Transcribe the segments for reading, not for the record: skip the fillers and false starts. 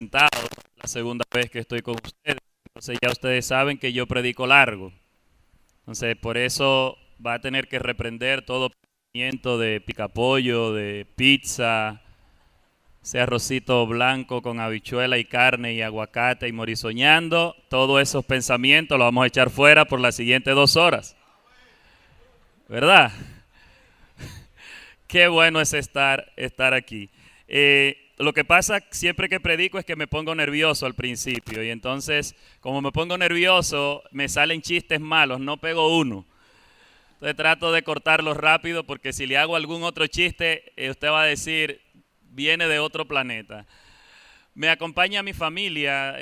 presentado, la segunda vez que estoy con ustedes. Entonces ya ustedes saben que yo predico largo. Entonces por eso va a tener que reprender todo pensamiento de picapollo, de pizza, ese arrocito blanco con habichuela y carne y aguacate y morisoñando. Todos esos pensamientos los vamos a echar fuera por las siguientes 2 horas. ¿Verdad? Qué bueno es estar aquí. Lo que pasa siempre que predico es que me pongo nervioso al principio y entonces como me pongo nervioso me salen chistes malos, no pego uno. Entonces trato de cortarlos rápido porque si le hago algún otro chiste usted va a decir viene de otro planeta. Me acompaña mi familia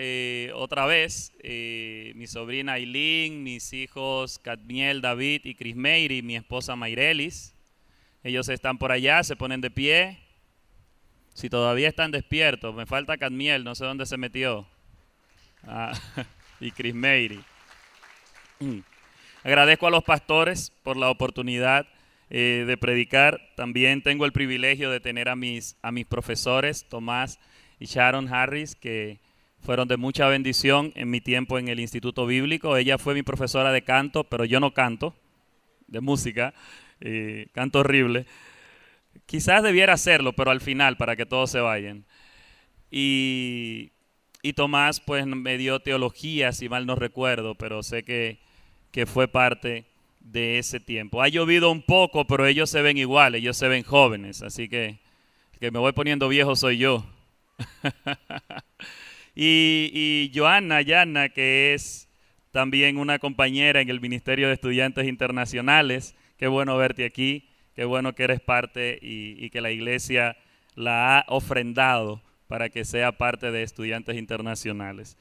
otra vez, mi sobrina Aileen, mis hijos Cadmiel, David y Crismeiri, mi esposa Mayrelis. Ellos están por allá, se ponen de pie. Si todavía están despiertos, me falta Cadmiel, no sé dónde se metió. Y Crismeiri. Agradezco a los pastores por la oportunidad de predicar. También tengo el privilegio de tener a mis profesores, Tomás y Sharon Harris, que fueron de mucha bendición en mi tiempo en el Instituto Bíblico. Ella fue mi profesora de canto, pero yo no canto, de música, canto horrible. Quizás debiera hacerlo, pero al final, para que todos se vayan. Y Tomás pues me dio teología, si mal no recuerdo, pero sé que fue parte de ese tiempo. Ha llovido un poco, pero ellos se ven iguales, ellos se ven jóvenes, así que el que me voy poniendo viejo soy yo. y Yana, que es también una compañera en el Ministerio de Estudiantes Internacionales, qué bueno verte aquí, qué bueno que eres parte y que la iglesia la ha ofrendado para que sea parte de Estudiantes Internacionales.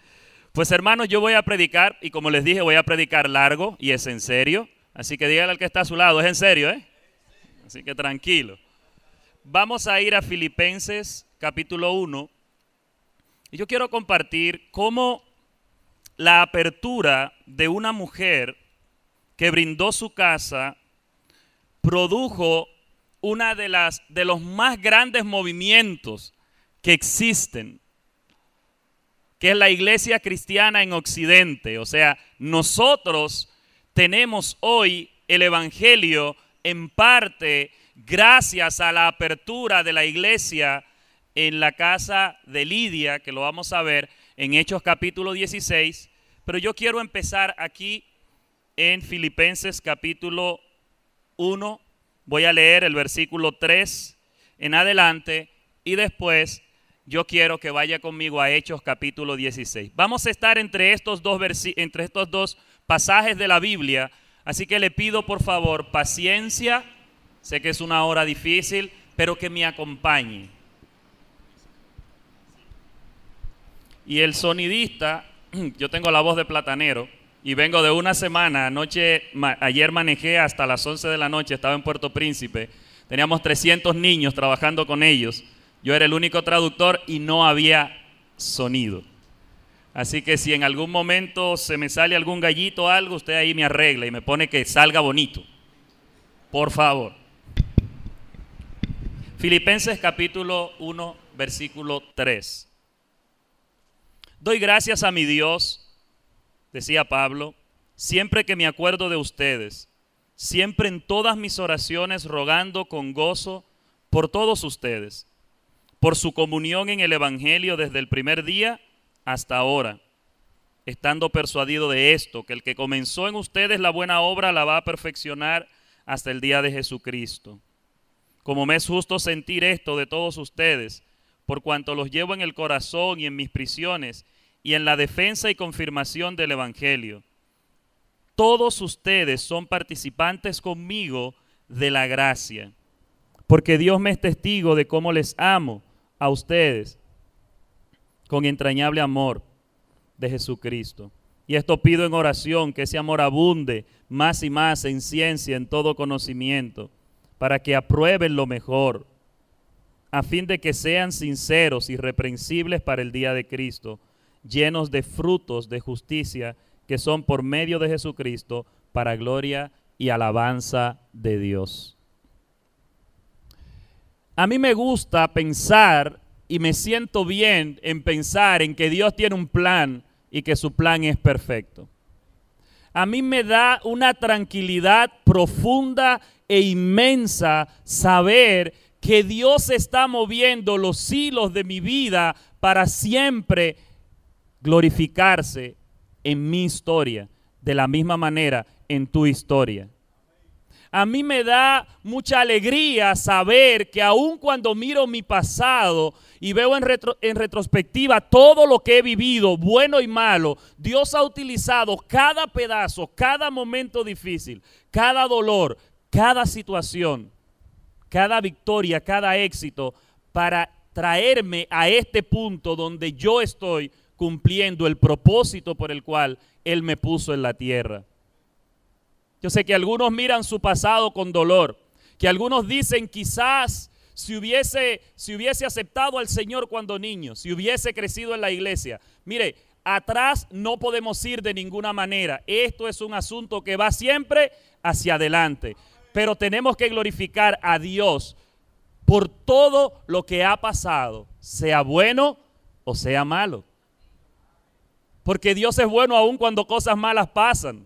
Pues hermanos, yo voy a predicar y como les dije voy a predicar largo y es en serio, así que dígale al que está a su lado, es en serio, así que tranquilo. Vamos a ir a Filipenses capítulo 1 y yo quiero compartir cómo la apertura de una mujer que brindó su casa produjo una de los más grandes movimientos que existen, que es la iglesia cristiana en Occidente. O sea, nosotros tenemos hoy el evangelio en parte gracias a la apertura de la iglesia en la casa de Lidia, que lo vamos a ver en Hechos capítulo 16, pero yo quiero empezar aquí en Filipenses capítulo 1, voy a leer el versículo 3 en adelante y después yo quiero que vaya conmigo a Hechos capítulo 16. Vamos a estar entre estos dos pasajes de la Biblia, así que le pido por favor paciencia, sé que es una hora difícil, pero que me acompañe. Y el sonidista, yo tengo la voz de platanero y vengo de una semana, ayer manejé hasta las 11 de la noche, estaba en Puerto Príncipe, teníamos 300 niños trabajando con ellos, yo era el único traductor y no había sonido. Así que si en algún momento se me sale algún gallito o algo, usted ahí me arregla y me pone que salga bonito, por favor. Filipenses capítulo 1, versículo 3. Doy gracias a mi Dios, decía Pablo, siempre que me acuerdo de ustedes, siempre en todas mis oraciones rogando con gozo por todos ustedes, por su comunión en el evangelio desde el primer día hasta ahora, estando persuadido de esto, que el que comenzó en ustedes la buena obra la va a perfeccionar hasta el día de Jesucristo. Como me es justo sentir esto de todos ustedes, por cuanto los llevo en el corazón y en mis prisiones y en la defensa y confirmación del evangelio. Todos ustedes son participantes conmigo de la gracia, porque Dios me es testigo de cómo les amo a ustedes con entrañable amor de Jesucristo. Y esto pido en oración, que ese amor abunde más y más en ciencia, en todo conocimiento, para que aprueben lo mejor, a fin de que sean sinceros y irreprensibles para el día de Cristo, llenos de frutos de justicia que son por medio de Jesucristo para gloria y alabanza de Dios. A mí me gusta pensar y me siento bien en pensar en que Dios tiene un plan y que su plan es perfecto. A mí me da una tranquilidad profunda e inmensa saber que Dios está moviendo los hilos de mi vida para siempre glorificarse en mi historia, de la misma manera en tu historia. A mí me da mucha alegría saber que aun cuando miro mi pasado y veo en retrospectiva todo lo que he vivido, bueno y malo, Dios ha utilizado cada pedazo, cada momento difícil, cada dolor, cada situación, cada victoria, cada éxito para traerme a este punto donde yo estoy cumpliendo el propósito por el cual Él me puso en la tierra. Yo sé que algunos miran su pasado con dolor, que algunos dicen quizás si hubiese aceptado al Señor cuando niño, si hubiese crecido en la iglesia. Mire, atrás no podemos ir de ninguna manera. Esto es un asunto que va siempre hacia adelante. Pero tenemos que glorificar a Dios por todo lo que ha pasado, sea bueno o sea malo. Porque Dios es bueno aun cuando cosas malas pasan.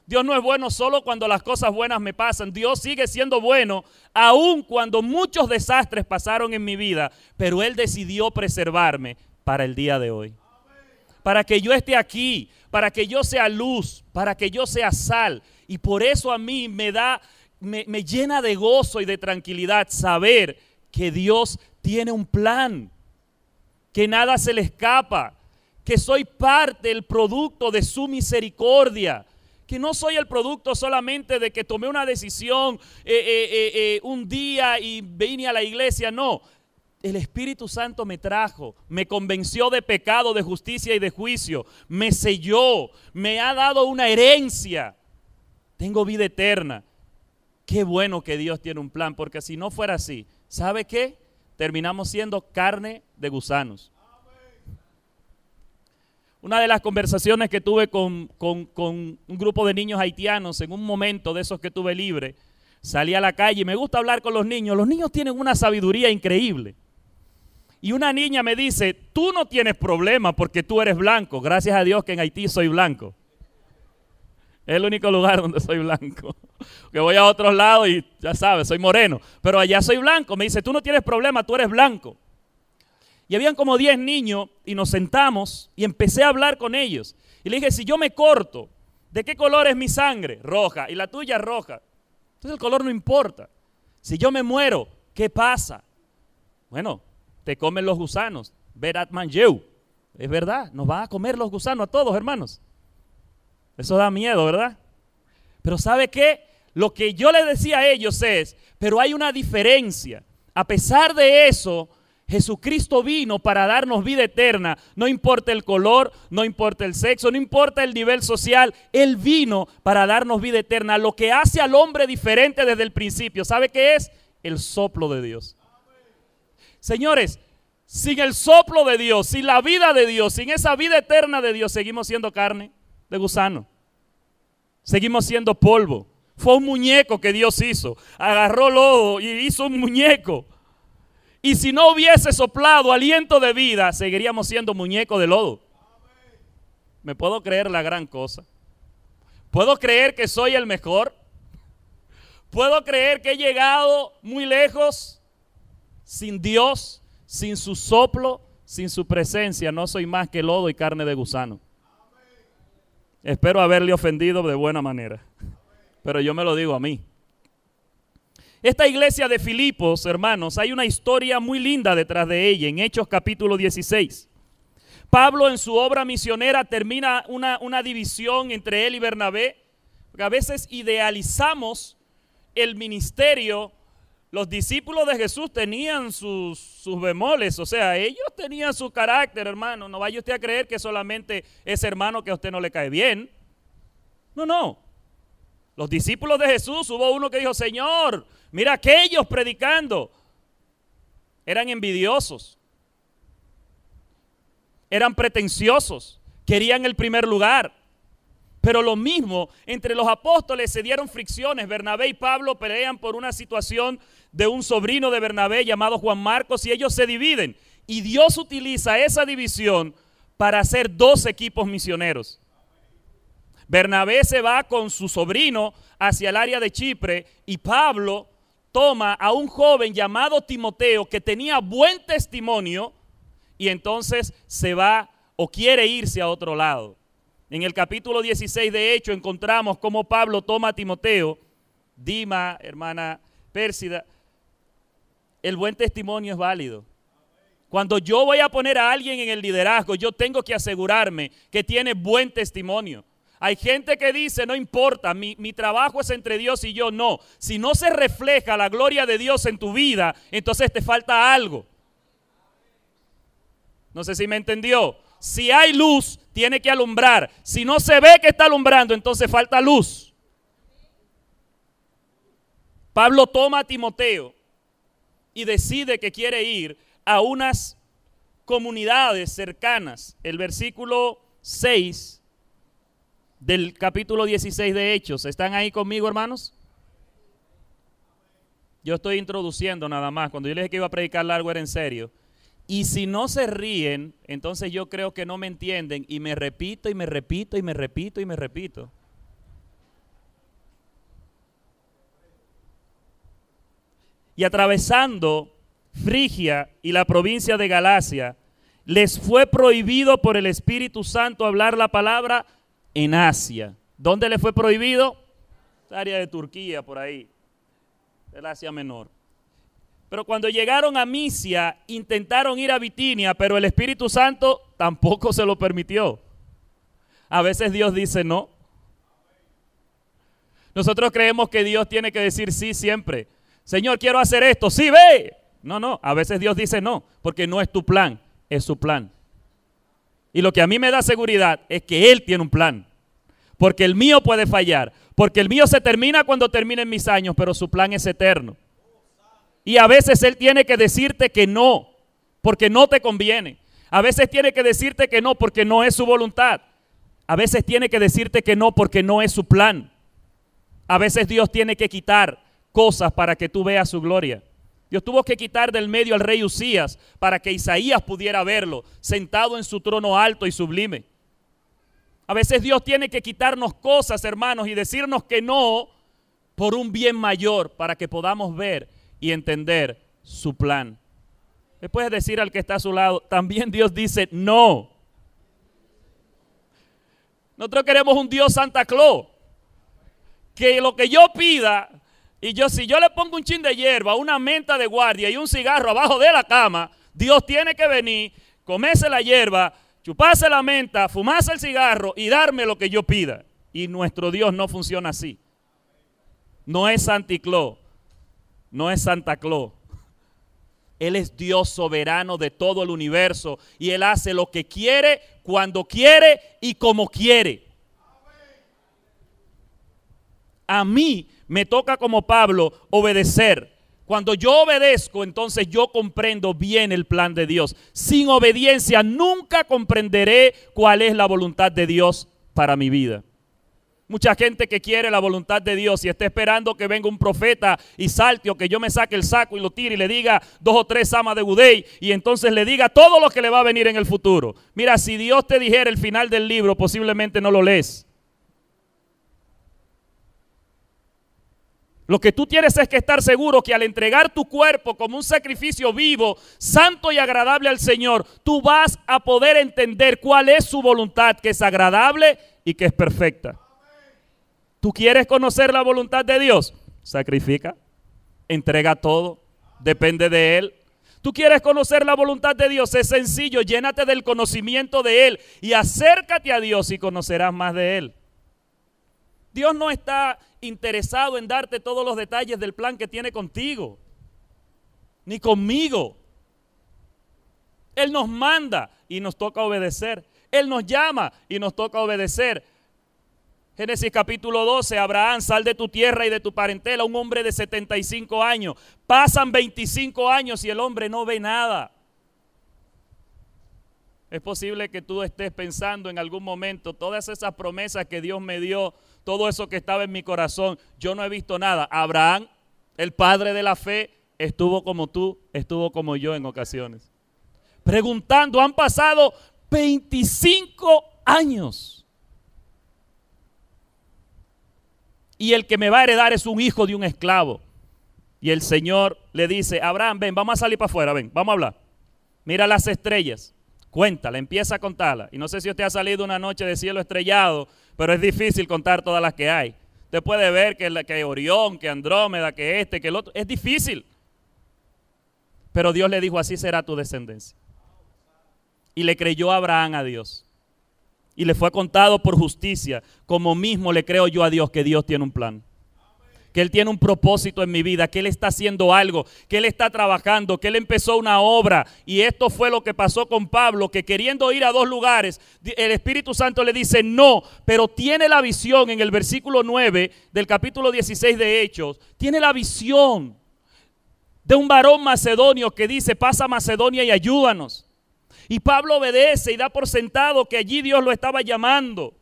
Dios no es bueno solo cuando las cosas buenas me pasan. Dios sigue siendo bueno aun cuando muchos desastres pasaron en mi vida, pero Él decidió preservarme para el día de hoy. Para que yo esté aquí, para que yo sea luz, para que yo sea sal. Y por eso a mí me llena de gozo y de tranquilidad saber que Dios tiene un plan, que nada se le escapa, que soy parte del producto de su misericordia, que no soy el producto solamente de que tomé una decisión un día y vine a la iglesia. No, el Espíritu Santo me trajo, me convenció de pecado, de justicia y de juicio, me selló, me ha dado una herencia. Tengo vida eterna. Qué bueno que Dios tiene un plan, porque si no fuera así, ¿sabe qué? Terminamos siendo carne de gusanos. Una de las conversaciones que tuve con un grupo de niños haitianos en un momento de esos que tuve libre, salí a la calle y me gusta hablar con los niños. Los niños tienen una sabiduría increíble. Y una niña me dice, tú no tienes problema porque tú eres blanco. Gracias a Dios que en Haití soy blanco. Es el único lugar donde soy blanco. Que voy a otros lados y ya sabes, soy moreno. Pero allá soy blanco. Me dice, tú no tienes problema, tú eres blanco. Y habían como 10 niños y nos sentamos y empecé a hablar con ellos. Y le dije, si yo me corto, ¿de qué color es mi sangre? Roja. Y la tuya roja. Entonces el color no importa. Si yo me muero, ¿qué pasa? Bueno, te comen los gusanos. Verat manjeu. Es verdad, nos van a comer los gusanos a todos, hermanos. Eso da miedo, ¿verdad? Pero ¿sabe qué? Lo que yo les decía a ellos es, pero hay una diferencia. A pesar de eso, Jesucristo vino para darnos vida eterna. No importa el color, no importa el sexo, no importa el nivel social. Él vino para darnos vida eterna. Lo que hace al hombre diferente desde el principio, ¿sabe qué es? El soplo de Dios. Señores, sin el soplo de Dios, sin la vida de Dios, sin esa vida eterna de Dios, seguimos siendo carne de gusano. Seguimos siendo polvo. Fue un muñeco que Dios hizo. Agarró lodo y hizo un muñeco. Y si no hubiese soplado aliento de vida, seguiríamos siendo muñecos de lodo. ¿Me puedo creer la gran cosa? ¿Puedo creer que soy el mejor? ¿Puedo creer que he llegado muy lejos? Sin Dios, sin su soplo, sin su presencia, no soy más que lodo y carne de gusano. Espero haberle ofendido de buena manera, pero yo me lo digo a mí. Esta iglesia de Filipos, hermanos, hay una historia muy linda detrás de ella, en Hechos capítulo 16. Pablo en su obra misionera termina una división entre él y Bernabé, porque a veces idealizamos el ministerio. Los discípulos de Jesús tenían sus bemoles, o sea, ellos tenían su carácter, hermano. No vaya usted a creer que solamente ese hermano que a usted no le cae bien. No, no. Los discípulos de Jesús, hubo uno que dijo, Señor, mira aquellos predicando. Eran envidiosos, eran pretenciosos, querían el primer lugar. Pero lo mismo, entre los apóstoles se dieron fricciones. Bernabé y Pablo pelean por una situación de un sobrino de Bernabé llamado Juan Marcos y ellos se dividen. Y Dios utiliza esa división para hacer 2 equipos misioneros. Bernabé se va con su sobrino hacia el área de Chipre y Pablo toma a un joven llamado Timoteo que tenía buen testimonio y entonces se va o quiere irse a otro lado. En el capítulo 16 de Hechos encontramos cómo Pablo toma a Timoteo. Dima, hermana Pérsida, el buen testimonio es válido. Cuando yo voy a poner a alguien en el liderazgo, yo tengo que asegurarme que tiene buen testimonio. Hay gente que dice, no importa, mi trabajo es entre Dios y yo. No, si no se refleja la gloria de Dios en tu vida, entonces te falta algo. No sé si me entendió. Si hay luz, tiene que alumbrar. Si no se ve que está alumbrando, entonces falta luz. Pablo toma a Timoteo y decide que quiere ir a unas comunidades cercanas. El versículo 6 del capítulo 16 de Hechos. ¿Están ahí conmigo, hermanos? Yo estoy introduciendo nada más. Cuando yo les dije que iba a predicar largo era en serio. Y si no se ríen, entonces yo creo que no me entienden. Y me repito, y me repito, y me repito, y me repito. Y atravesando Frigia y la provincia de Galacia, les fue prohibido por el Espíritu Santo hablar la palabra en Asia. ¿Dónde les fue prohibido? El área de Turquía, por ahí, el Asia Menor. Pero cuando llegaron a Misia, intentaron ir a Bitinia, pero el Espíritu Santo tampoco se lo permitió. A veces Dios dice no. Nosotros creemos que Dios tiene que decir sí siempre. Señor, quiero hacer esto, sí, ve. No, a veces Dios dice no, porque no es tu plan, es su plan. Y lo que a mí me da seguridad es que Él tiene un plan, porque el mío puede fallar, porque el mío se termina cuando terminen mis años, pero su plan es eterno. Y a veces Él tiene que decirte que no, porque no te conviene. A veces tiene que decirte que no, porque no es su voluntad. A veces tiene que decirte que no, porque no es su plan. A veces Dios tiene que quitar cosas para que tú veas su gloria. Dios tuvo que quitar del medio al rey Usías para que Isaías pudiera verlo, sentado en su trono alto y sublime. A veces Dios tiene que quitarnos cosas, hermanos, y decirnos que no por un bien mayor, para que podamos ver y entender su plan. Le puedes decir al que está a su lado, también Dios dice no. Nosotros queremos un Dios Santa Claus, que lo que yo pida, y si yo le pongo un chin de hierba, una menta de guardia y un cigarro abajo de la cama, Dios tiene que venir, comerse la hierba, chuparse la menta, fumarse el cigarro y darme lo que yo pida. Y nuestro Dios no funciona así. No es Santa Claus, no es Santa Claus. Él es Dios soberano de todo el universo y Él hace lo que quiere, cuando quiere y como quiere. A mí me toca como Pablo obedecer. Cuando yo obedezco, entonces yo comprendo bien el plan de Dios. Sin obediencia nunca comprenderé cuál es la voluntad de Dios para mi vida. Mucha gente que quiere la voluntad de Dios y está esperando que venga un profeta y salte, o que yo me saque el saco y lo tire y le diga 2 o 3 amas de Gudey y entonces le diga todo lo que le va a venir en el futuro. Mira, si Dios te dijera el final del libro, posiblemente no lo lees. Lo que tú tienes es que estar seguro que al entregar tu cuerpo como un sacrificio vivo, santo y agradable al Señor, tú vas a poder entender cuál es su voluntad, que es agradable y que es perfecta. ¿Tú quieres conocer la voluntad de Dios? Sacrifica, entrega todo, depende de Él. ¿Tú quieres conocer la voluntad de Dios? Es sencillo, llénate del conocimiento de Él y acércate a Dios y conocerás más de Él. Dios no está interesado en darte todos los detalles del plan que tiene contigo, ni conmigo. Él nos manda y nos toca obedecer. Él nos llama y nos toca obedecer. Génesis capítulo 12, Abraham, sal de tu tierra y de tu parentela, un hombre de 75 años. Pasan 25 años y el hombre no ve nada. Es posible que tú estés pensando en algún momento, todas esas promesas que Dios me dio, todo eso que estaba en mi corazón, yo no he visto nada. Abraham, el padre de la fe, estuvo como tú, estuvo como yo en ocasiones. preguntando. Han pasado 25 años. Y el que me va a heredar es un hijo de un esclavo. Y el Señor le dice, Abraham, ven, vamos a salir para afuera, ven, vamos a hablar. Mira las estrellas, cuéntala, empieza a contarlas. Y no sé si usted ha salido una noche de cielo estrellado, pero es difícil contar todas las que hay. Usted puede ver que Orión, que Andrómeda, que que el otro. Es difícil. Pero Dios le dijo, así será tu descendencia. Y le creyó Abraham a Dios. Y le fue contado por justicia, como mismo le creo yo a Dios que Dios tiene un plan. Que Él tiene un propósito en mi vida, que Él está haciendo algo, que Él está trabajando, que Él empezó una obra. Y esto fue lo que pasó con Pablo, que queriendo ir a 2 lugares, el Espíritu Santo le dice no, pero tiene la visión en el versículo 9 del capítulo 16 de Hechos, tiene la visión de un varón macedonio que dice, pasa a Macedonia y ayúdanos. Y Pablo obedece y da por sentado que allí Dios lo estaba llamando.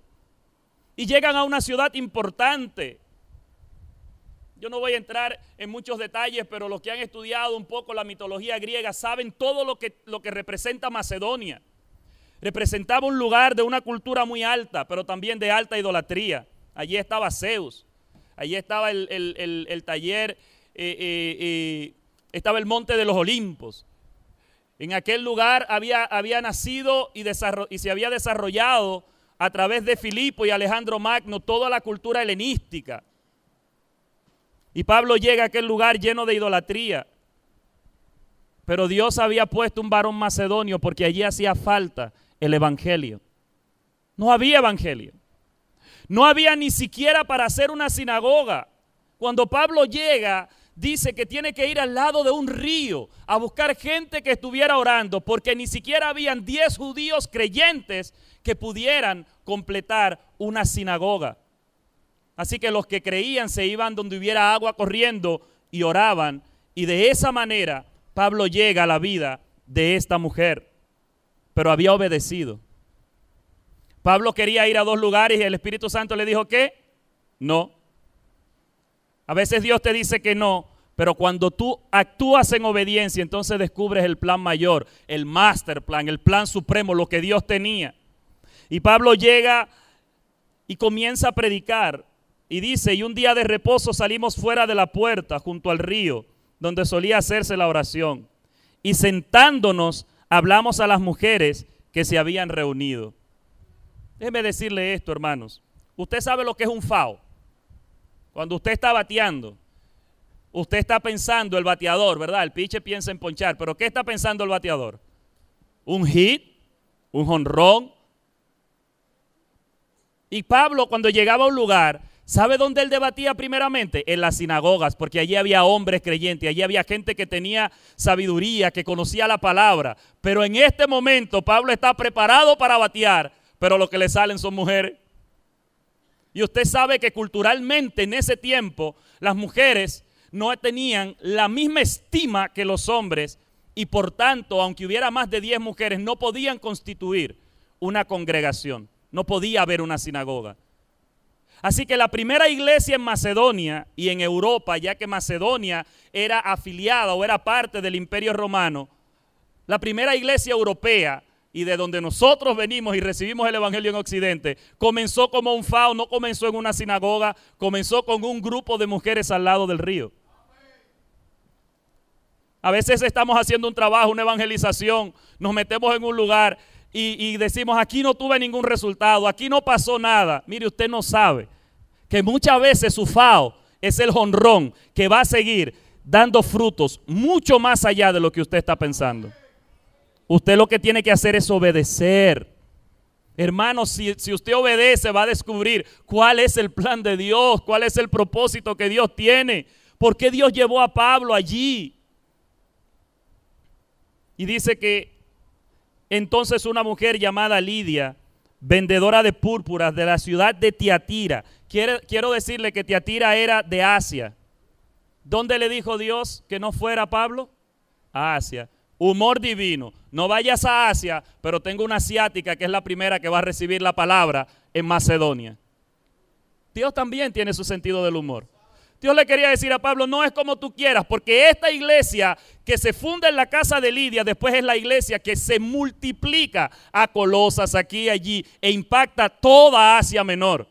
Y llegan a una ciudad importante. Yo no voy a entrar en muchos detalles, pero los que han estudiado un poco la mitología griega saben todo lo que representa Macedonia. Representaba un lugar de una cultura muy alta, pero también de alta idolatría. Allí estaba Zeus, allí estaba el taller, estaba el monte de los Olimpos. En aquel lugar había nacido y se había desarrollado a través de Filipo y Alejandro Magno toda la cultura helenística. Y Pablo llega a aquel lugar lleno de idolatría. Pero Dios había puesto un varón macedonio porque allí hacía falta el evangelio. No había evangelio. No había ni siquiera para hacer una sinagoga. Cuando Pablo llega, dice que tiene que ir al lado de un río a buscar gente que estuviera orando, porque ni siquiera habían 10 judíos creyentes que pudieran completar una sinagoga. Así que los que creían se iban donde hubiera agua corriendo y oraban. Y de esa manera Pablo llega a la vida de esta mujer. Pero había obedecido. Pablo quería ir a 2 lugares y el Espíritu Santo le dijo que no. A veces Dios te dice que no, pero cuando tú actúas en obediencia, entonces descubres el plan mayor, el master plan, el plan supremo, lo que Dios tenía. Y Pablo llega y comienza a predicar. Y dice, y un día de reposo salimos fuera de la puerta junto al río, donde solía hacerse la oración. Y sentándonos, hablamos a las mujeres que se habían reunido. Déjeme decirle esto, hermanos. Usted sabe lo que es un FAO. Cuando usted está bateando, usted está pensando, el bateador, ¿verdad? El pitcher piensa en ponchar, pero ¿qué está pensando el bateador? Un hit, un jonrón. Y Pablo, cuando llegaba a un lugar, ¿sabe dónde él debatía primeramente? En las sinagogas, porque allí había hombres creyentes, allí había gente que tenía sabiduría, que conocía la palabra. Pero en este momento Pablo está preparado para batear, pero lo que le salen son mujeres. Y usted sabe que culturalmente en ese tiempo las mujeres no tenían la misma estima que los hombres y por tanto, aunque hubiera más de 10 mujeres, no podían constituir una congregación, no podía haber una sinagoga. Así que la primera iglesia en Macedonia y en Europa, ya que Macedonia era afiliada o era parte del Imperio Romano, la primera iglesia europea y de donde nosotros venimos y recibimos el evangelio en Occidente, comenzó como un FAO, no comenzó en una sinagoga, comenzó con un grupo de mujeres al lado del río. A veces estamos haciendo un trabajo, una evangelización, nos metemos en un lugar y decimos, aquí no tuve ningún resultado, aquí no pasó nada. Mire, usted no sabe que muchas veces su FAO es el jonrón que va a seguir dando frutos mucho más allá de lo que usted está pensando. Usted lo que tiene que hacer es obedecer. Hermano, si usted obedece, va a descubrir cuál es el plan de Dios, cuál es el propósito que Dios tiene. ¿Por qué Dios llevó a Pablo allí? Y dice que entonces una mujer llamada Lidia, vendedora de púrpuras de la ciudad de Tiatira. Quiero decirle que Tiatira era de Asia. ¿Dónde le dijo Dios que no fuera Pablo? A Asia. Humor divino. No vayas a Asia, pero tengo una asiática que es la primera que va a recibir la palabra en Macedonia. Dios también tiene su sentido del humor. Dios le quería decir a Pablo, no es como tú quieras, porque esta iglesia que se funda en la casa de Lidia, después es la iglesia que se multiplica a Colosas, aquí y allí, e impacta toda Asia Menor,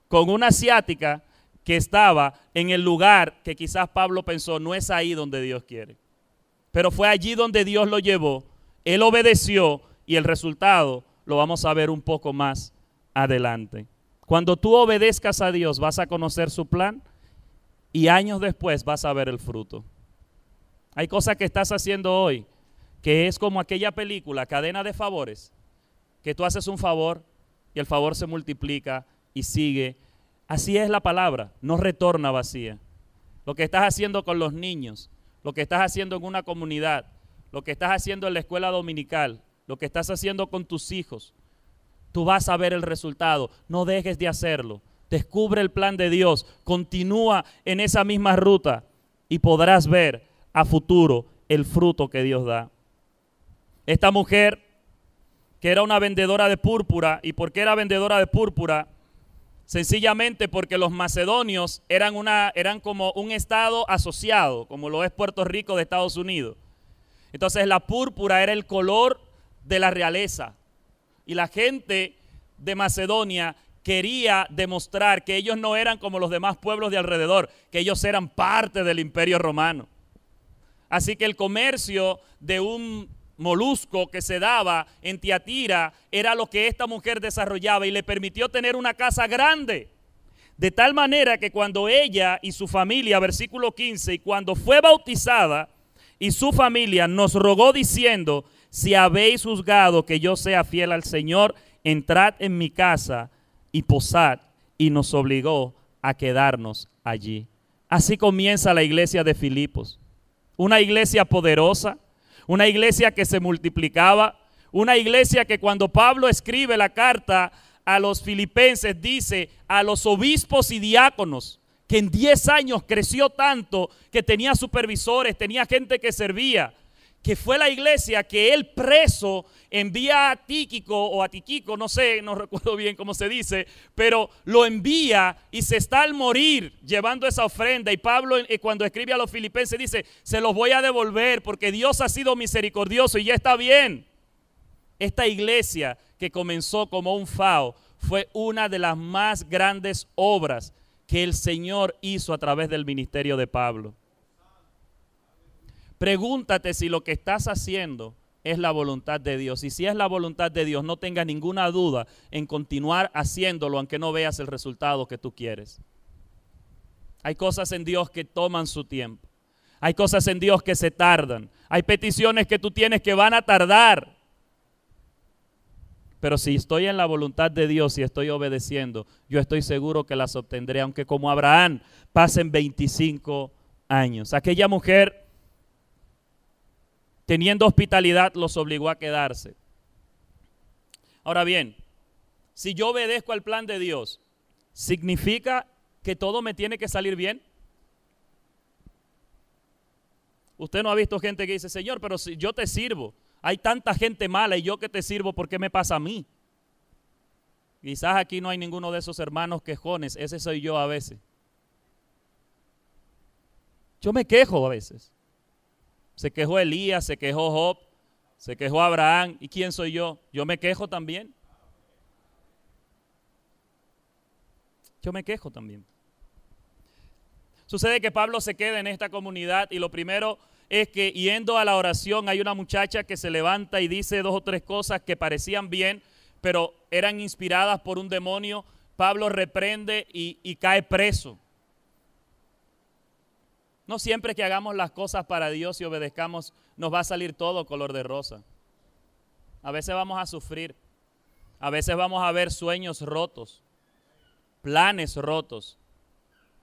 con una asiática que estaba en el lugar que quizás Pablo pensó, no es ahí donde Dios quiere. Pero fue allí donde Dios lo llevó, él obedeció y el resultado lo vamos a ver un poco más adelante. Cuando tú obedezcas a Dios vas a conocer su plan y años después vas a ver el fruto. Hay cosas que estás haciendo hoy que es como aquella película, Cadena de Favores, que tú haces un favor y el favor se multiplica y sigue. Así es la palabra, no retorna vacía. Lo que estás haciendo con los niños, lo que estás haciendo en una comunidad, lo que estás haciendo en la escuela dominical, lo que estás haciendo con tus hijos, tú vas a ver el resultado. No dejes de hacerlo. Descubre el plan de Dios, continúa en esa misma ruta y podrás ver a futuro el fruto que Dios da. Esta mujer, que era una vendedora de púrpura, ¿y por qué era vendedora de púrpura? Sencillamente porque los macedonios eran como un estado asociado, como lo es Puerto Rico de Estados Unidos. Entonces la púrpura era el color de la realeza. Y la gente de Macedonia quería demostrar que ellos no eran como los demás pueblos de alrededor, que ellos eran parte del Imperio Romano. Así que el comercio de un molusco que se daba en Tiatira era lo que esta mujer desarrollaba y le permitió tener una casa grande. De tal manera que cuando ella y su familia, versículo 15, y cuando fue bautizada y su familia nos rogó diciendo, si habéis juzgado que yo sea fiel al Señor, entrad en mi casa y posad, y nos obligó a quedarnos allí. Así comienza la iglesia de Filipos. Una iglesia poderosa, una iglesia que se multiplicaba, una iglesia que cuando Pablo escribe la carta a los filipenses dice a los obispos y diáconos que en 10 años creció tanto que tenía supervisores, tenía gente que servía, que fue la iglesia que él preso envía a Tíquico o a Tiquico, no sé, no recuerdo bien cómo se dice, pero lo envía y se está al morir llevando esa ofrenda. Y Pablo cuando escribe a los filipenses dice, se los voy a devolver porque Dios ha sido misericordioso y ya está bien. Esta iglesia que comenzó como un FAO fue una de las más grandes obras que el Señor hizo a través del ministerio de Pablo. Pregúntate si lo que estás haciendo es la voluntad de Dios. Y si es la voluntad de Dios, no tengas ninguna duda en continuar haciéndolo aunque no veas el resultado que tú quieres. Hay cosas en Dios que toman su tiempo. Hay cosas en Dios que se tardan. Hay peticiones que tú tienes que van a tardar. Pero si estoy en la voluntad de Dios y estoy obedeciendo, yo estoy seguro que las obtendré, aunque como Abraham pasen 25 años. Aquella mujer, teniendo hospitalidad, los obligó a quedarse. Ahora bien, si yo obedezco al plan de Dios, ¿significa que todo me tiene que salir bien? Usted no ha visto gente que dice, Señor, pero si yo te sirvo, hay tanta gente mala y yo que te sirvo, ¿por qué me pasa a mí? Quizás aquí no hay ninguno de esos hermanos quejones, ese soy yo a veces. Yo me quejo a veces. Se quejó Elías, se quejó Job, se quejó Abraham. ¿Y quién soy yo? Yo me quejo también. Yo me quejo también. Sucede que Pablo se queda en esta comunidad y lo primero es que yendo a la oración hay una muchacha que se levanta y dice 2 o 3 cosas que parecían bien, pero eran inspiradas por un demonio. Pablo reprende y cae preso. No siempre que hagamos las cosas para Dios y obedezcamos nos va a salir todo color de rosa. A veces vamos a sufrir, a veces vamos a ver sueños rotos, planes rotos.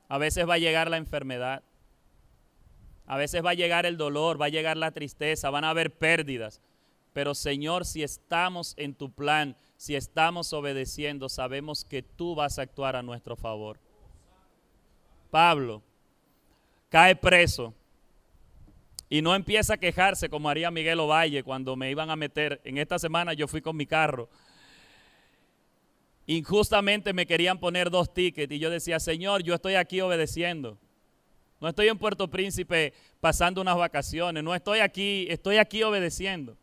A veces va a llegar la enfermedad, a veces va a llegar el dolor, va a llegar la tristeza, van a haber pérdidas. Pero Señor, si estamos en tu plan, si estamos obedeciendo, sabemos que tú vas a actuar a nuestro favor. Pablo cae preso y no empieza a quejarse como haría Miguel Ovalle cuando me iban a meter. En esta semana yo fui con mi carro. Injustamente me querían poner 2 tickets y yo decía, Señor, yo estoy aquí obedeciendo. No estoy en Puerto Príncipe pasando unas vacaciones. No estoy aquí obedeciendo.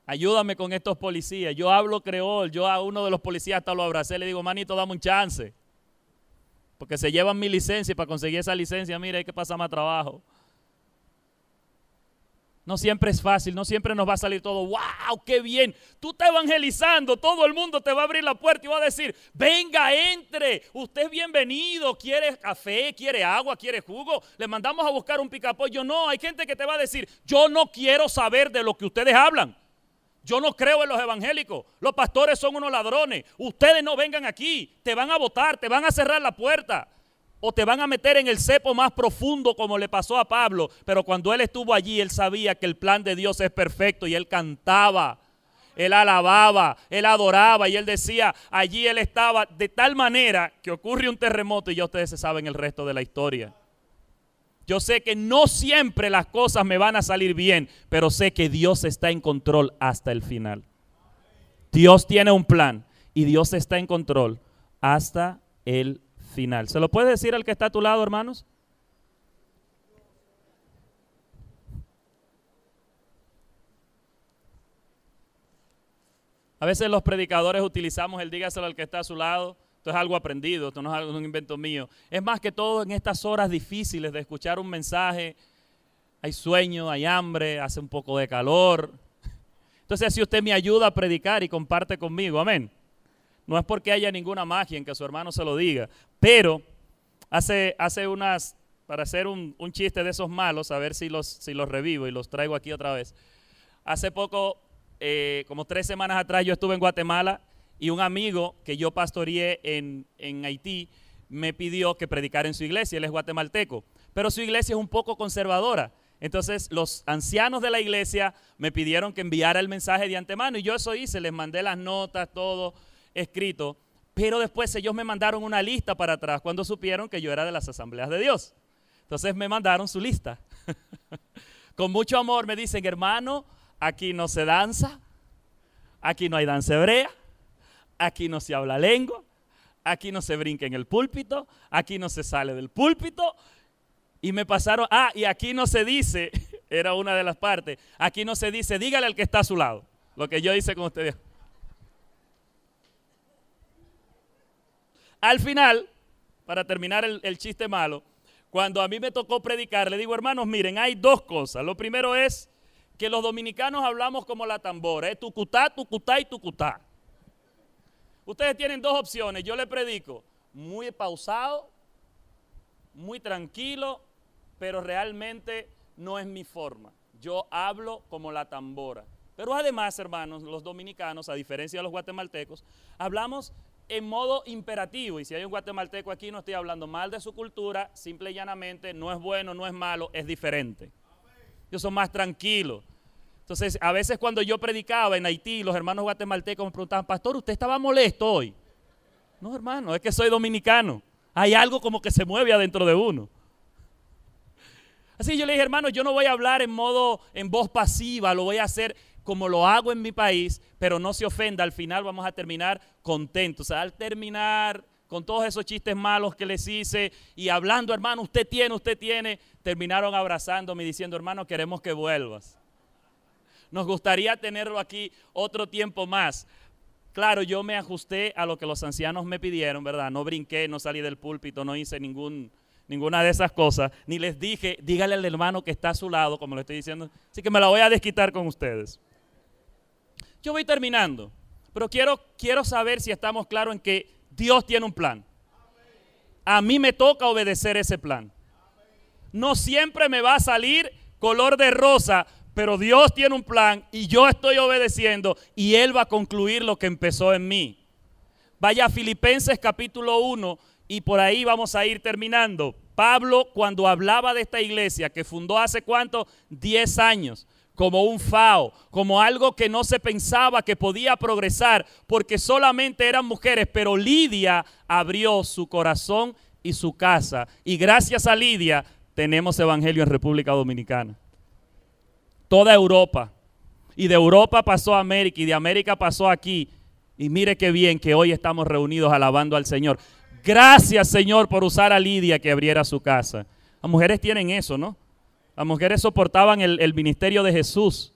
Ayúdame con estos policías. Yo hablo creol. Yo a uno de los policías hasta lo abracé. Le digo, manito, dame un chance. Porque se llevan mi licencia y para conseguir esa licencia, mira, hay que pasar más trabajo. No siempre es fácil, no siempre nos va a salir todo, wow, qué bien. Tú estás evangelizando, todo el mundo te va a abrir la puerta y va a decir, venga, entre, usted es bienvenido, quiere café, quiere agua, quiere jugo, le mandamos a buscar un picapollo. No, hay gente que te va a decir, yo no quiero saber de lo que ustedes hablan. Yo no creo en los evangélicos, los pastores son unos ladrones, ustedes no vengan aquí, te van a botar, te van a cerrar la puerta. O te van a meter en el cepo más profundo como le pasó a Pablo. Pero cuando él estuvo allí, él sabía que el plan de Dios es perfecto y él cantaba, él alababa, él adoraba y él decía, allí él estaba de tal manera que ocurre un terremoto y ya ustedes se saben el resto de la historia. Yo sé que no siempre las cosas me van a salir bien, pero sé que Dios está en control hasta el final. Dios tiene un plan y Dios está en control hasta el final. ¿Se lo puede decir al que está a tu lado, hermanos? A veces los predicadores utilizamos el dígaselo al que está a su lado. Esto es algo aprendido, esto no es algo, un invento mío. Es más que todo en estas horas difíciles de escuchar un mensaje. Hay sueño, hay hambre, hace un poco de calor. Entonces, si usted me ayuda a predicar y comparte conmigo, amén. No es porque haya ninguna magia en que su hermano se lo diga, pero para hacer un chiste de esos malos, a ver si los revivo y los traigo aquí otra vez. Hace poco, como 3 semanas atrás, yo estuve en Guatemala y un amigo que yo pastoreé en Haití me pidió que predicara en su iglesia. Él es guatemalteco, pero su iglesia es un poco conservadora. Entonces los ancianos de la iglesia me pidieron que enviara el mensaje de antemano y yo eso hice, les mandé las notas, todo escrito, pero después ellos me mandaron una lista para atrás cuando supieron que yo era de las Asambleas de Dios. Entonces me mandaron su lista. Con mucho amor me dicen, hermano, aquí no se danza, aquí no hay danza hebrea, aquí no se habla lengua, aquí no se brinca en el púlpito, aquí no se sale del púlpito. Y me pasaron, y aquí no se dice, era una de las partes, aquí no se dice, dígale al que está a su lado, lo que yo hice con ustedes. Al final, para terminar el chiste malo, cuando a mí me tocó predicar, le digo, hermanos, miren, hay 2 cosas. Lo primero es que los dominicanos hablamos como la tambora, tucutá, tucutá y tucutá. Ustedes tienen 2 opciones, yo le predico muy pausado, muy tranquilo, pero realmente no es mi forma. Yo hablo como la tambora. Pero además, hermanos, los dominicanos, a diferencia de los guatemaltecos, hablamos en modo imperativo, y si hay un guatemalteco aquí no estoy hablando mal de su cultura, simple y llanamente no es bueno, no es malo, es diferente. Ellos son más tranquilos. Entonces, a veces cuando yo predicaba en Haití, los hermanos guatemaltecos me preguntaban, pastor, ¿usted estaba molesto hoy? No, hermano, es que soy dominicano. Hay algo como que se mueve adentro de uno. Así yo le dije, hermano, yo no voy a hablar en voz pasiva, lo voy a hacer como lo hago en mi país, pero no se ofenda, al final vamos a terminar contentos. O sea, al terminar con todos esos chistes malos que les hice y hablando, hermano, usted tiene, terminaron abrazándome y diciendo, hermano, queremos que vuelvas. Nos gustaría tenerlo aquí otro tiempo más. Claro, yo me ajusté a lo que los ancianos me pidieron, ¿verdad? No brinqué, no salí del púlpito, no hice ninguna de esas cosas, ni les dije, dígale al hermano que está a su lado, como le estoy diciendo, así que me la voy a desquitar con ustedes. Yo voy terminando, pero quiero saber si estamos claros en que Dios tiene un plan. A mí me toca obedecer ese plan. No siempre me va a salir color de rosa, pero Dios tiene un plan y yo estoy obedeciendo y Él va a concluir lo que empezó en mí. Vaya a Filipenses capítulo 1 y por ahí vamos a ir terminando. Pablo, cuando hablaba de esta iglesia que fundó hace ¿cuánto? 10 años. Como un FAO, como algo que no se pensaba que podía progresar porque solamente eran mujeres, pero Lidia abrió su corazón y su casa y gracias a Lidia tenemos evangelio en República Dominicana. Toda Europa y de Europa pasó a América y de América pasó aquí y mire qué bien que hoy estamos reunidos alabando al Señor. Gracias, Señor, por usar a Lidia que abriera su casa. Las mujeres tienen eso, ¿no? Las mujeres soportaban el ministerio de Jesús.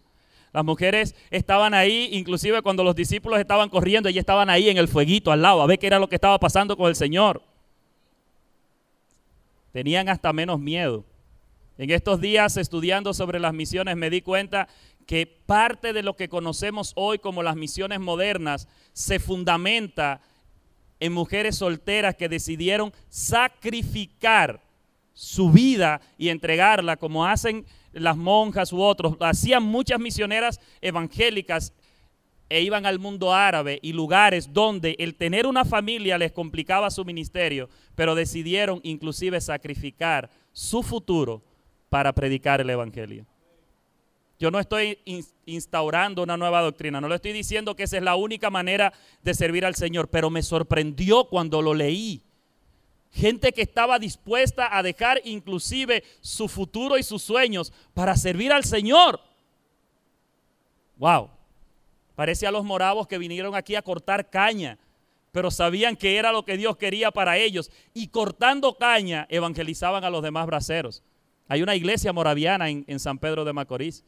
Las mujeres estaban ahí, inclusive cuando los discípulos estaban corriendo, ellas estaban ahí en el fueguito al lado, a ver qué era lo que estaba pasando con el Señor. Tenían hasta menos miedo. En estos días, estudiando sobre las misiones, me di cuenta que parte de lo que conocemos hoy como las misiones modernas se fundamenta en mujeres solteras que decidieron sacrificar su vida y entregarla, como hacen las monjas u otros. Hacían muchas misioneras evangélicas e iban al mundo árabe y lugares donde el tener una familia les complicaba su ministerio, pero decidieron inclusive sacrificar su futuro para predicar el evangelio. Yo no estoy instaurando una nueva doctrina, no le estoy diciendo que esa es la única manera de servir al Señor, pero me sorprendió cuando lo leí. Gente que estaba dispuesta a dejar inclusive su futuro y sus sueños para servir al Señor. Wow, parece a los moravos que vinieron aquí a cortar caña, pero sabían que era lo que Dios quería para ellos, y cortando caña evangelizaban a los demás braceros. Hay una iglesia moraviana en San Pedro de Macorís.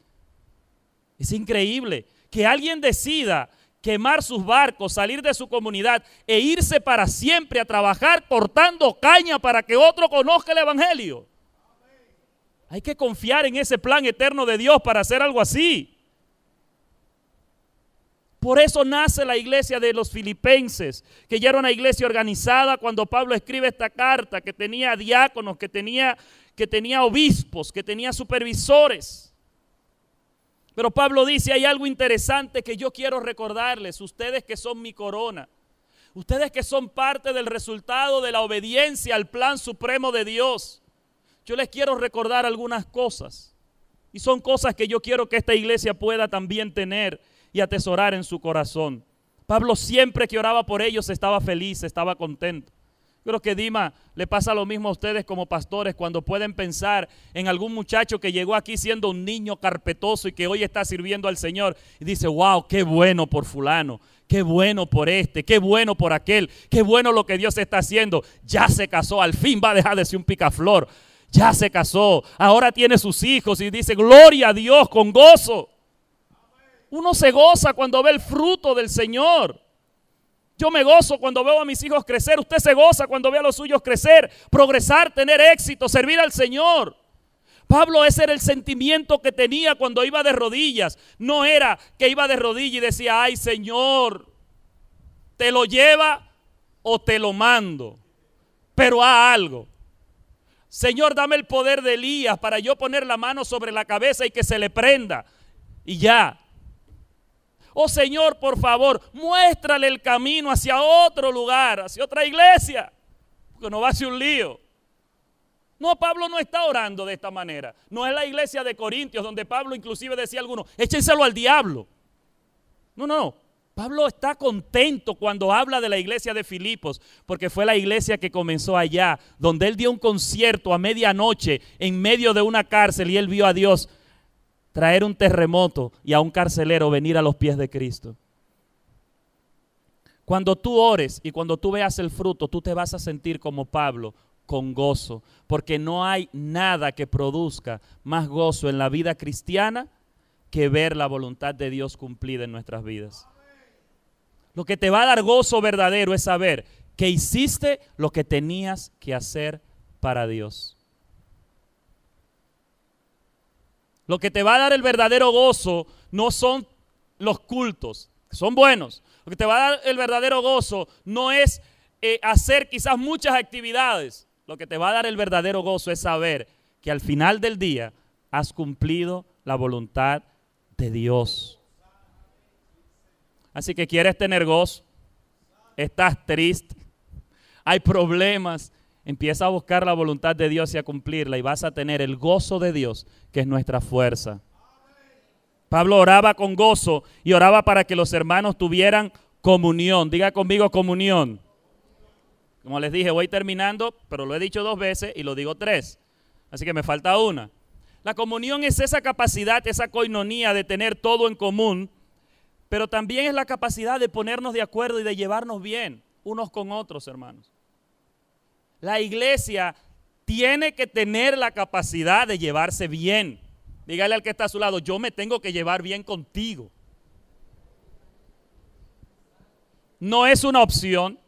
Es increíble que alguien decida quemar sus barcos, salir de su comunidad e irse para siempre a trabajar cortando caña para que otro conozca el evangelio. Hay que confiar en ese plan eterno de Dios para hacer algo así. Por eso nace la iglesia de los filipenses, que ya era una iglesia organizada cuando Pablo escribe esta carta, que tenía diáconos, que tenía obispos, que tenía supervisores. Pero Pablo dice, hay algo interesante que yo quiero recordarles, ustedes que son mi corona, ustedes que son parte del resultado de la obediencia al plan supremo de Dios. Yo les quiero recordar algunas cosas, y son cosas que yo quiero que esta iglesia pueda también tener y atesorar en su corazón. Pablo siempre que oraba por ellos estaba feliz, estaba contento. Creo que Dima le pasa lo mismo a ustedes como pastores cuando pueden pensar en algún muchacho que llegó aquí siendo un niño carpetoso y que hoy está sirviendo al Señor y dice, wow, qué bueno por fulano, qué bueno por este, qué bueno por aquel, qué bueno lo que Dios está haciendo. Ya se casó, al fin va a dejar de ser un picaflor, ya se casó, ahora tiene sus hijos y dice, gloria a Dios, con gozo. Uno se goza cuando ve el fruto del Señor. Yo me gozo cuando veo a mis hijos crecer. Usted se goza cuando ve a los suyos crecer, progresar, tener éxito, servir al Señor. Pablo, ese era el sentimiento que tenía cuando iba de rodillas. No era que iba de rodillas y decía, ay Señor, te lo lleva o te lo mando. Pero haz algo. Señor, dame el poder de Elías para yo poner la mano sobre la cabeza y que se le prenda. Y ya. Oh Señor, por favor, muéstrale el camino hacia otro lugar, hacia otra iglesia, porque no va a ser un lío. No, Pablo no está orando de esta manera. No es la iglesia de Corintios donde Pablo inclusive decía a algunos, échenselo al diablo. No. Pablo está contento cuando habla de la iglesia de Filipos, porque fue la iglesia que comenzó allá, donde él dio un concierto a medianoche en medio de una cárcel y él vio a Dios traer un terremoto y a un carcelero venir a los pies de Cristo. Cuando tú ores y cuando tú veas el fruto, tú te vas a sentir como Pablo, con gozo, porque no hay nada que produzca más gozo en la vida cristiana que ver la voluntad de Dios cumplida en nuestras vidas. Lo que te va a dar gozo verdadero es saber que hiciste lo que tenías que hacer para Dios. Lo que te va a dar el verdadero gozo no son los cultos, que son buenos. Lo que te va a dar el verdadero gozo no es hacer quizás muchas actividades. Lo que te va a dar el verdadero gozo es saber que al final del día has cumplido la voluntad de Dios. Así que quieres tener gozo, estás triste, hay problemas. Empieza a buscar la voluntad de Dios y a cumplirla y vas a tener el gozo de Dios, que es nuestra fuerza. Pablo oraba con gozo y oraba para que los hermanos tuvieran comunión. Diga conmigo, comunión. Como les dije, voy terminando, pero lo he dicho 2 veces y lo digo 3. Así que me falta una. La comunión es esa capacidad, esa coinonía de tener todo en común, pero también es la capacidad de ponernos de acuerdo y de llevarnos bien unos con otros, hermanos. La iglesia tiene que tener la capacidad de llevarse bien. Dígale al que está a su lado, yo me tengo que llevar bien contigo. No es una opción.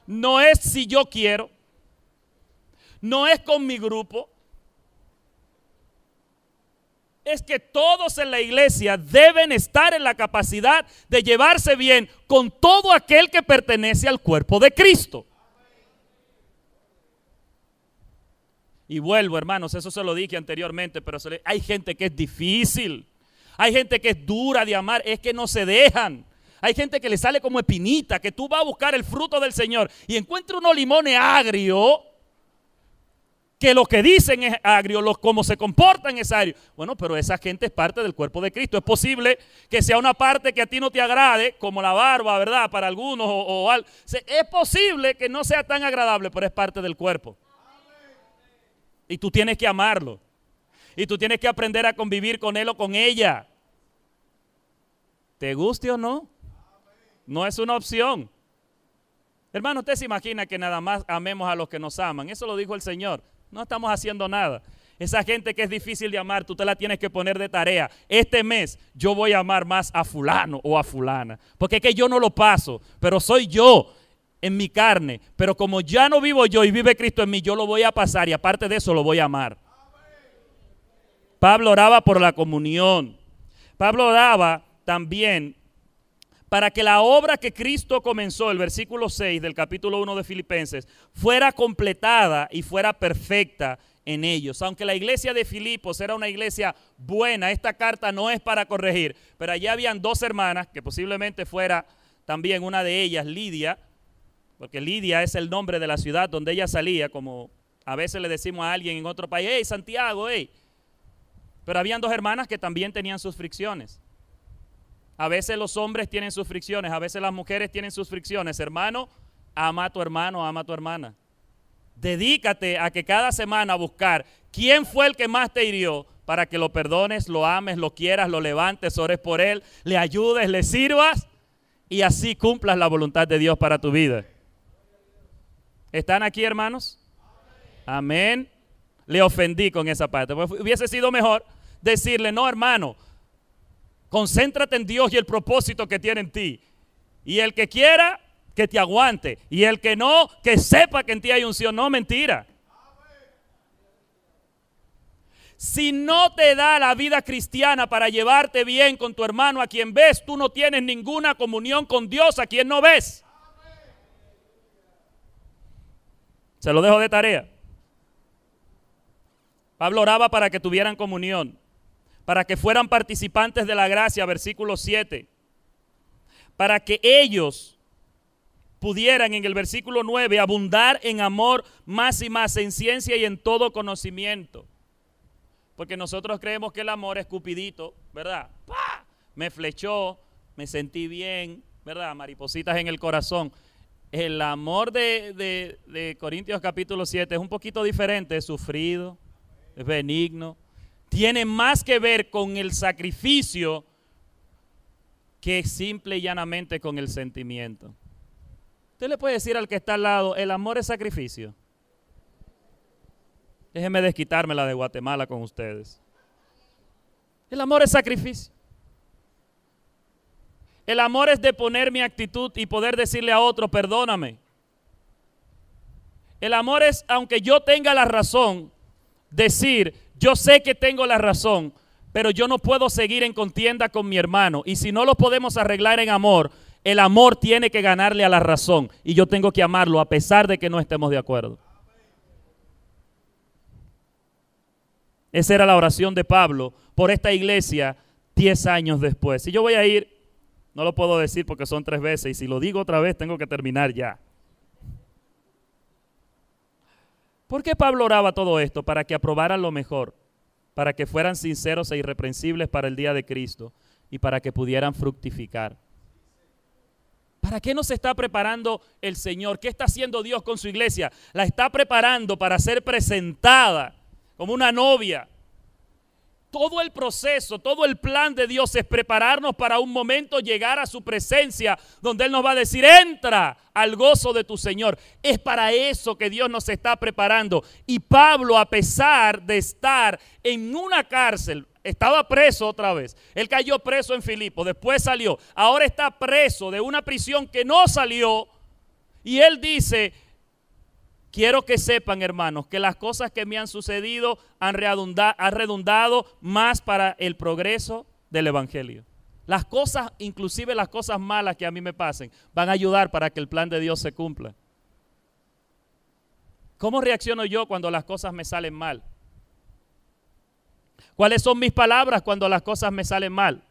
No es si yo quiero. No es con mi grupo. Es que todos en la iglesia deben estar en la capacidad de llevarse bien con todo aquel que pertenece al cuerpo de Cristo. Y vuelvo, hermanos, eso se lo dije anteriormente, pero hay gente que es difícil. Hay gente que es dura de amar, es que no se dejan. Hay gente que le sale como espinita, que tú vas a buscar el fruto del Señor y encuentra unos limones agrios, que lo que dicen es agrio, cómo se comportan es agrio. Bueno, pero esa gente es parte del cuerpo de Cristo. Es posible que sea una parte que a ti no te agrade, como la barba, ¿verdad? Para algunos o algo. Es posible que no sea tan agradable, pero es parte del cuerpo. Y tú tienes que amarlo. Y tú tienes que aprender a convivir con él o con ella. ¿Te guste o no? No es una opción. Hermano, usted se imagina que nada más amemos a los que nos aman. Eso lo dijo el Señor. No estamos haciendo nada. Esa gente que es difícil de amar, tú te la tienes que poner de tarea. Este mes yo voy a amar más a fulano o a fulana. Porque es que yo no lo paso, pero soy yo en mi carne. Pero como ya no vivo yo y vive Cristo en mí, yo lo voy a pasar y aparte de eso lo voy a amar. Pablo oraba por la comunión. Pablo oraba también para que la obra que Cristo comenzó, el versículo 6 del capítulo 1 de Filipenses, fuera completada y fuera perfecta en ellos. Aunque la iglesia de Filipos era una iglesia buena, esta carta no es para corregir, pero allí habían dos hermanas, que posiblemente fuera también una de ellas, Lidia, porque Lidia es el nombre de la ciudad donde ella salía, como a veces le decimos a alguien en otro país, hey, Santiago, hey. Pero habían dos hermanas que también tenían sus fricciones. A veces los hombres tienen sus fricciones, a veces las mujeres tienen sus fricciones. Hermano, ama a tu hermano, ama a tu hermana. Dedícate a que cada semana buscar quién fue el que más te hirió para que lo perdones, lo ames, lo quieras, lo levantes, ores por él, le ayudes, le sirvas y así cumplas la voluntad de Dios para tu vida. ¿Están aquí, hermanos? Amén. Le ofendí con esa parte. Hubiese sido mejor decirle, no, hermano, concéntrate en Dios y el propósito que tiene en ti. Y el que quiera, que te aguante. Y el que no, que sepa que en ti hay unción. No, mentira. Si no te da la vida cristiana para llevarte bien con tu hermano a quien ves, tú no tienes ninguna comunión con Dios a quien no ves. Se lo dejo de tarea. Pablo oraba para que tuvieran comunión, para que fueran participantes de la gracia, versículo 7, para que ellos pudieran en el versículo 9 abundar en amor más y más, en ciencia y en todo conocimiento. Porque nosotros creemos que el amor es cupidito, ¿verdad? ¡Pah! Me flechó, me sentí bien, ¿verdad? Maripositas en el corazón. El amor de Corintios capítulo 7 es un poquito diferente, es sufrido, es benigno. Tiene más que ver con el sacrificio que simple y llanamente con el sentimiento. Usted le puede decir al que está al lado, el amor es sacrificio. Déjeme desquitarme la de Guatemala con ustedes. El amor es sacrificio. El amor es de poner mi actitud y poder decirle a otro, perdóname. El amor es, aunque yo tenga la razón, decir, yo sé que tengo la razón, pero yo no puedo seguir en contienda con mi hermano. Y si no lo podemos arreglar en amor, el amor tiene que ganarle a la razón. Y yo tengo que amarlo a pesar de que no estemos de acuerdo. Esa era la oración de Pablo por esta iglesia 10 años después. Si yo voy a ir, no lo puedo decir porque son 3 veces. Y si lo digo otra vez, tengo que terminar ya. ¿Por qué Pablo oraba todo esto? Para que aprobaran lo mejor, para que fueran sinceros e irreprensibles para el día de Cristo y para que pudieran fructificar. ¿Para qué nos está preparando el Señor? ¿Qué está haciendo Dios con su iglesia? La está preparando para ser presentada como una novia todo el proceso, todo el plan de Dios es prepararnos para un momento llegar a su presencia, donde Él nos va a decir, entra al gozo de tu Señor. Es para eso que Dios nos está preparando. Y Pablo, a pesar de estar en una cárcel, estaba preso otra vez. Él cayó preso en Filipos, después salió. Ahora está preso de una prisión que no salió. Y él dice, quiero que sepan, hermanos, que las cosas que me han sucedido han redundado más para el progreso del evangelio. Las cosas, inclusive las cosas malas que a mí me pasen, van a ayudar para que el plan de Dios se cumpla. ¿Cómo reacciono yo cuando las cosas me salen mal? ¿Cuáles son mis palabras cuando las cosas me salen mal?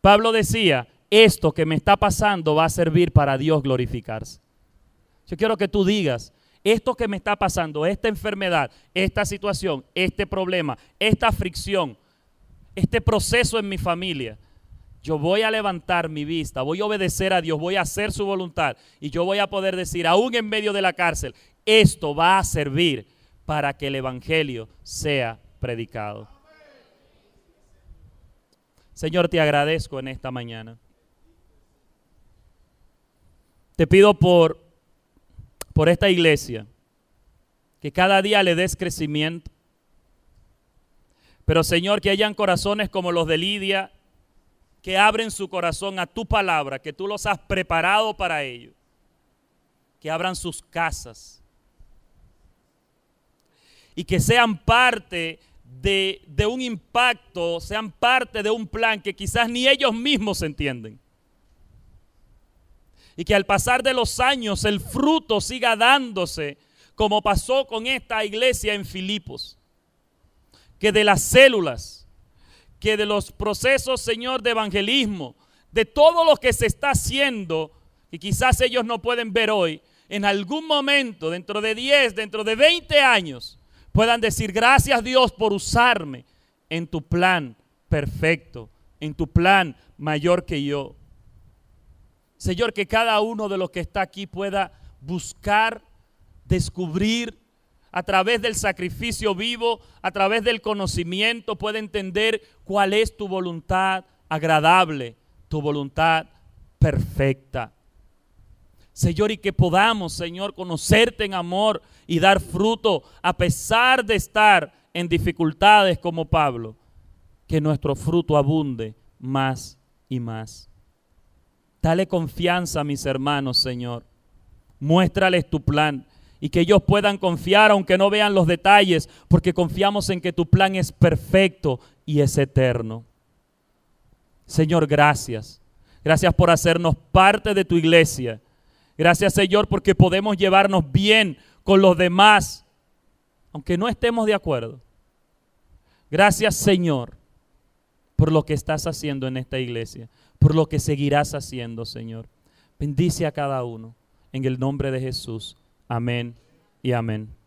Pablo decía, esto que me está pasando va a servir para Dios glorificarse. Yo quiero que tú digas, esto que me está pasando, esta enfermedad, esta situación, este problema, esta aflicción, este proceso en mi familia, yo voy a levantar mi vista, voy a obedecer a Dios, voy a hacer su voluntad y yo voy a poder decir, aún en medio de la cárcel, esto va a servir para que el evangelio sea predicado. Señor, te agradezco en esta mañana. Te pido por esta iglesia, que cada día le des crecimiento. Pero Señor, que hayan corazones como los de Lidia, que abren su corazón a tu palabra, que tú los has preparado para ello. Que abran sus casas. Y que sean parte de un impacto, sean parte de un plan que quizás ni ellos mismos entienden. Y que al pasar de los años el fruto siga dándose, como pasó con esta iglesia en Filipos. Que de las células, que de los procesos, Señor, de evangelismo, de todo lo que se está haciendo, que quizás ellos no pueden ver hoy, en algún momento, dentro de 10, dentro de 20 años, puedan decir, gracias Dios por usarme en tu plan perfecto, en tu plan mayor que yo. Señor, que cada uno de los que está aquí pueda buscar, descubrir a través del sacrificio vivo, a través del conocimiento, pueda entender cuál es tu voluntad agradable, tu voluntad perfecta. Señor, y que podamos, Señor, conocerte en amor y dar fruto a pesar de estar en dificultades como Pablo, que nuestro fruto abunde más y más. Dale confianza a mis hermanos, Señor. Muéstrales tu plan y que ellos puedan confiar aunque no vean los detalles, porque confiamos en que tu plan es perfecto y es eterno. Señor, gracias. Gracias por hacernos parte de tu iglesia. Gracias, Señor, porque podemos llevarnos bien con los demás, aunque no estemos de acuerdo. Gracias, Señor, por lo que estás haciendo en esta iglesia, por lo que seguirás haciendo, Señor. Bendice a cada uno, en el nombre de Jesús. Amén y amén.